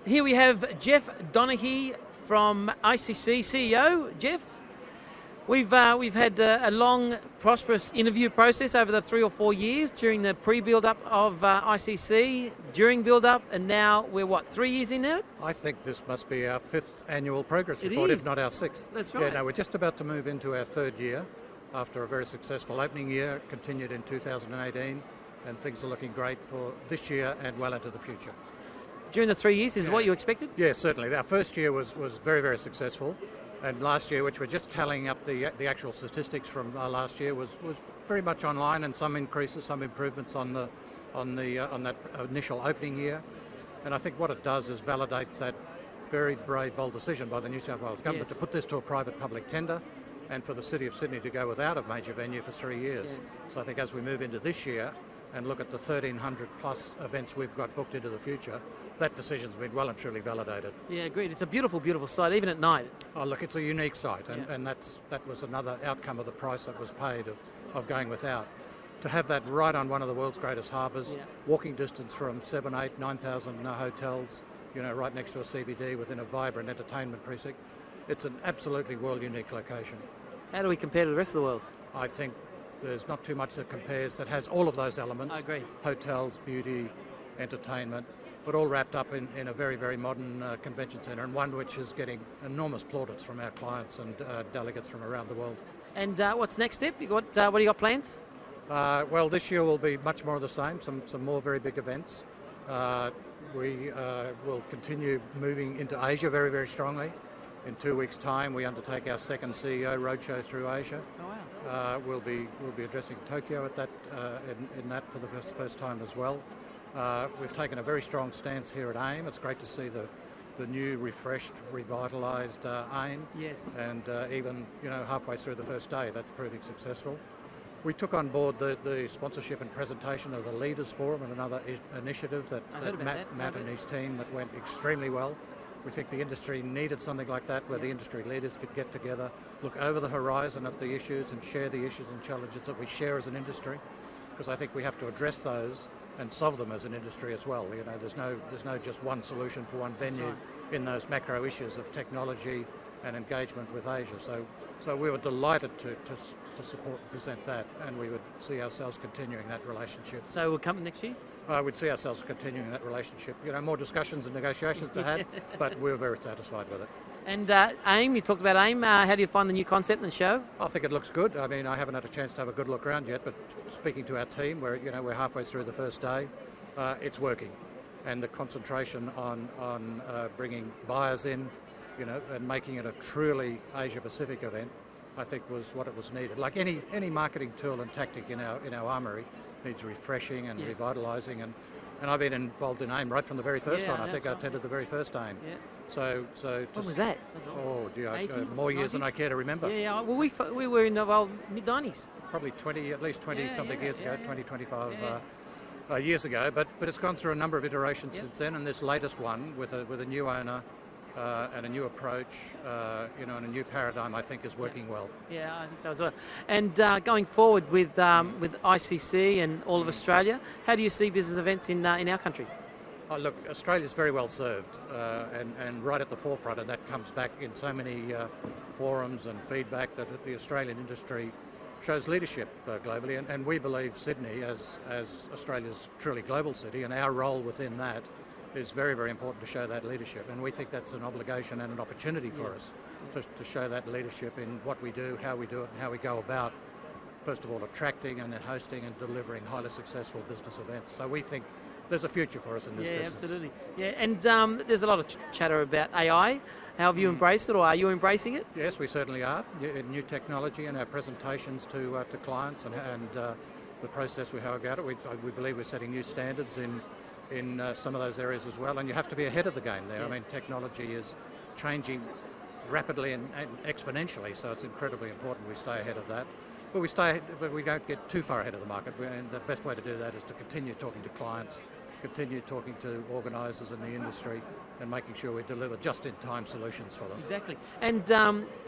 Here we have Geoff Donaghy from ICC, CEO. Geoff, we've had a long, prosperous interview process over the 3 or 4 years during the pre-build-up of ICC, during build-up, and now we're, 3 years in now? I think this must be our 5th annual progress It report, is. if not our 6th. That's right. Yeah, no, we're just about to move into our 3rd year after a very successful opening year, continued in 2018, and things are looking great for this year and well into the future. During the 3 years, is what you expected? Yeah, certainly. Our first year was very, very successful, and last year, which we're just tallying up the actual statistics from last year, was very much online, and some increases, some improvements on that initial opening year. And I think what it does is validates that very brave, bold decision by the New South Wales government to put this to a private-public tender, and for the City of Sydney to go without a major venue for 3 years. Yes. So I think as we move into this year and look at the 1,300 plus events we've got booked into the future, that decision's been well and truly validated. Yeah, agreed. It's a beautiful, beautiful site, even at night. Oh, look, it's a unique site, and that was another outcome of the price that was paid of going without. To have that right on one of the world's greatest harbours, walking distance from 7, 8, 9,000 hotels, right next to a CBD within a vibrant entertainment precinct, it's an absolutely world-unique location. How do we compare to the rest of the world? I think there's not too much that compares that has all of those elements. I agree. Hotels, beauty, entertainment, but all wrapped up in a very, very modern convention centre, and one which is getting enormous plaudits from our clients and delegates from around the world. And what's next step? What do you got plans? Well, this year will be much more of the same, some more very big events. We will continue moving into Asia very, very strongly. In 2 weeks' time, we undertake our second CEO roadshow through Asia. Oh, wow. We'll be addressing Tokyo at that in that for the first time as well. We've taken a very strong stance here at AIM. It's great to see the new, refreshed, revitalised AIM. Yes. And even halfway through the first day, that's proving successful. We took on board the sponsorship and presentation of the Leaders Forum and another initiative that Matt and his team that went extremely well. We think the industry needed something like that, where the industry leaders could get together, look over the horizon at the issues and share the issues and challenges that we share as an industry, because I think we have to address those and solve them as an industry as well. There's no just one solution for one venue in those macro issues of technology and engagement with Asia. So we were delighted to support and present that, and we would see ourselves continuing that relationship. So we'll come next year? We'd see ourselves continuing that relationship. More discussions and negotiations to have, but we were very satisfied with it. And AIM, you talked about AIM. How do you find the new concept and the show? I think it looks good. I mean, I haven't had a chance to have a good look around yet, but speaking to our team, we're halfway through the first day. It's working, and the concentration on bringing buyers in, and making it a truly Asia-Pacific event, I think was what it was needed. Like any marketing tool and tactic in our armoury needs refreshing and revitalising, and I've been involved in AIM right from the very first one. I think I attended the very first AIM. Yeah. So when was that? Oh, gee, 80s, more years 90s? than I care to remember. Yeah. Well, we were in the mid-90s. Probably at least 20 something years ago, 20, 25 years ago. But it's gone through a number of iterations since then, and this latest one with a new owner and a new approach, and a new paradigm, I think is working well. Yeah, I think so as well. And going forward with ICC and all of Australia, how do you see business events in our country? Oh, look, Australia's very well served and right at the forefront, and that comes back in so many forums and feedback that the Australian industry shows leadership globally, and we believe Sydney as Australia's truly global city, and our role within that is very, very important to show that leadership, and we think that's an obligation and an opportunity for us to show that leadership in what we do, how we do it, and how we go about, first of all, attracting and then hosting and delivering highly successful business events. So we think there's a future for us in this business. Yeah, absolutely. Yeah, and there's a lot of chatter about AI. How have you embraced it, or are you embracing it? Yes, we certainly are. New technology in our presentations to clients and the process we have about it. We believe we're setting new standards in some of those areas as well, and you have to be ahead of the game there. Yes. I mean, technology is changing rapidly and exponentially, so it's incredibly important we stay ahead of that. But we don't get too far ahead of the market, and the best way to do that is to continue talking to clients, continue talking to organisers in the industry, and making sure we deliver just-in-time solutions for them. Exactly. And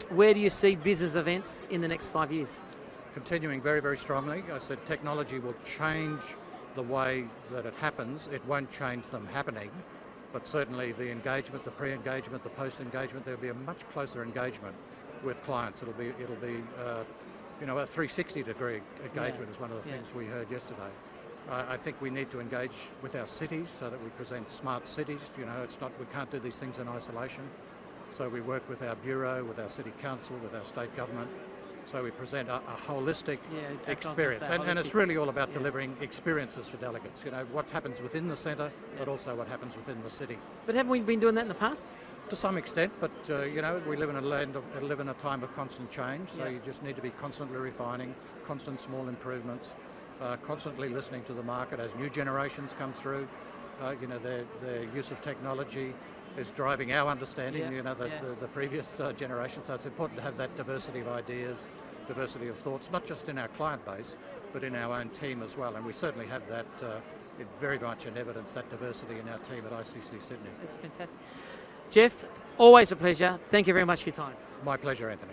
where do you see business events in the next 5 years? Continuing very, very strongly. I said technology will change the way that it happens. It won't change them happening. but certainly the engagement, the pre-engagement, the post-engagement, there'll be a much closer engagement with clients. It'll be you know, a 360-degree engagement is one of the things we heard yesterday. I think we need to engage with our cities so that we present smart cities. You know, it's not, we can't do these things in isolation. So we work with our bureau, with our city council, with our state government. So we present a holistic experience. And it's really all about delivering experiences for delegates. You know, what happens within the centre, but also what happens within the city. But haven't we been doing that in the past? To some extent, but you know, we live in a time of constant change. So you just need to be constantly refining, constant small improvements, constantly listening to the market as new generations come through. You know, their use of technology is driving our understanding, you know, the previous generation. So it's important to have that diversity of ideas, diversity of thoughts, not just in our client base, but in our own team as well. And we certainly have that very much in evidence, that diversity in our team at ICC Sydney. That's fantastic. Geoff, always a pleasure. Thank you very much for your time. My pleasure, Anthony.